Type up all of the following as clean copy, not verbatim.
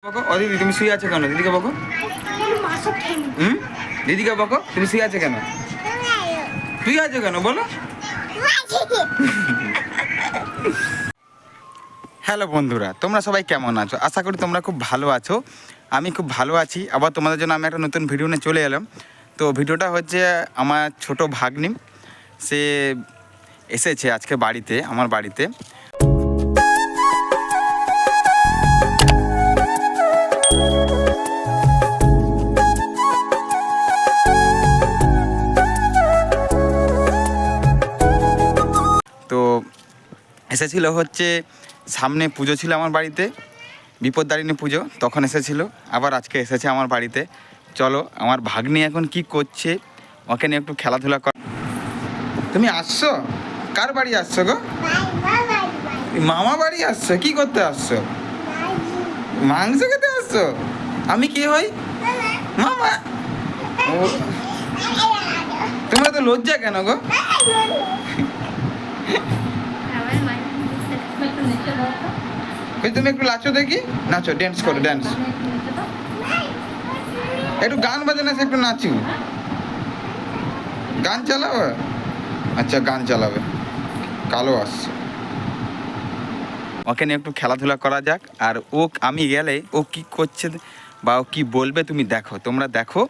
বকো ও দিদি তুমি শুয়ে আছো কেন? দিদিকে বকো। দিদিকে বকো তুমি শুয়ে আছো কেন? শুয়ে আছো কেন বলো? হ্যালো বন্ধুরা, তোমরা সবাই কেমন আছো? আশা করি তোমরা খুব ভালো আছো। আমি খুব ভালো আছি। আবার তোমাদের জন্য আমি একটা নতুন ভিডিও নিয়ে চলে এলাম। তো ভিডিওটা হচ্ছে আমার ছোট ভাগ্নি, সে এসেছে আজকে বাড়িতে, আমার বাড়িতে। তো এসেছিল হচ্ছে সামনে পুজো ছিল আমার বাড়িতে, বিপদদারিণী পুজো, তখন এসেছিল। আবার আজকে এসেছে আমার বাড়িতে। চলো আমার ভাগ্নি এখন কি করছে ওকে নিয়ে একটু খেলাধুলা কর। তুমি আসছো? কার বাড়ি আসছো গো? মামা বাড়ি আসছো? কি করতে আসছো? মাংস খেতে আসছো? আমি কি হই? মামা। ও, তোমার তো লজ্জা কেন গো? তুমি একটু নাচো দেখি, নাচো, ড্যান্স করো, ড্যান্স। একটু গান বাজানো, একটু নাচু। গান চালাবে? আচ্ছা গান চালাবে। কালো আসছে, ওকে নিয়ে একটু খেলাধুলা করা যাক। আর ও আমি গেলে ও কি করছে বা ও কি বলবে তুমি দেখো, তোমরা দেখো।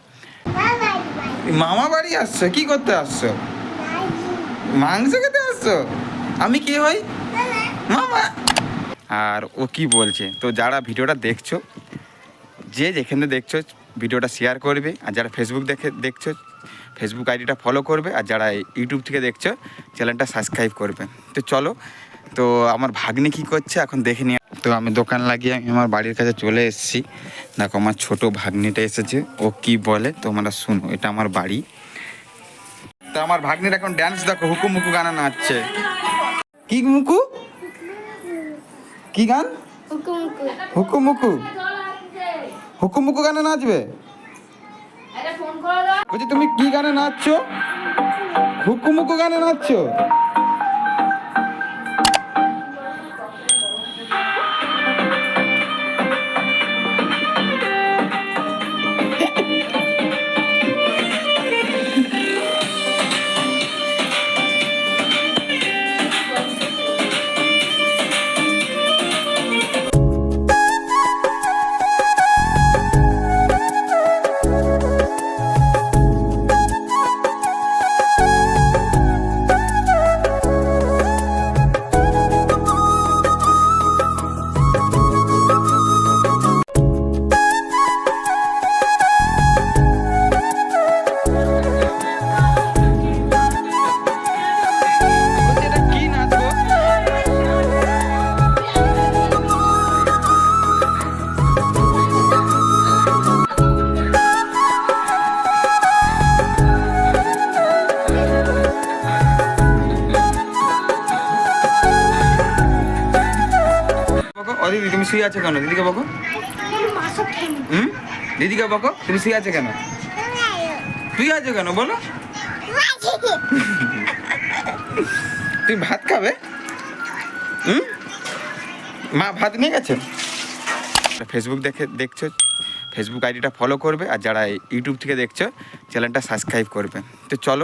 মামা বাড়ি আসছো? কি করতে আসছো? মাংস খেতে আসছো? আমি কি হই? মামা। আর ও কি বলছে, তো যারা ভিডিওটা দেখছো, যে যেখানে দেখছো ভিডিওটা শেয়ার করবে। আর যারা ফেসবুক দেখছো ফেসবুক আইডিটা ফলো করবে। আর যারা ইউটিউব থেকে দেখছো চ্যানেলটা সাবস্ক্রাইব করবে। তো চলো, তো আমার ভাগ্নি কি করছে এখন দেখে নিয়ে। তো আমি দোকান লাগিয়ে আমি আমার বাড়ির কাছে চলে এসেছি। দেখো আমার ছোট ভাগ্নিটা এসেছে, ও কি বলে তোমরা শুনো। এটা আমার বাড়ি। তো আমার ভাগ্নির এখন ড্যান্স দেখো, হুকু মুকু গানা নাচছে। কি মুকু? কি গান? হুকু মুকু। হুকু মুকু গানে নাচবে? বলছি তুমি কি গানে নাচছো? হুকু মুকু গানে নাচছো? ও দিদি তুমি শুয়ে আছো কেন? দিদিকে বকো। দিদিকে বকো তুমি শুয়ে আছো কেন? শুয়ে আছো কেন বলো? তুমি ভাত খাবে? মা ভাত নিয়ে গেছে। ফেসবুক দেখছো ফেসবুক আইডিটা ফলো করবে। আর যারা ইউটিউব থেকে দেখছো চ্যানেলটা সাবস্ক্রাইব করবে। তো চলো।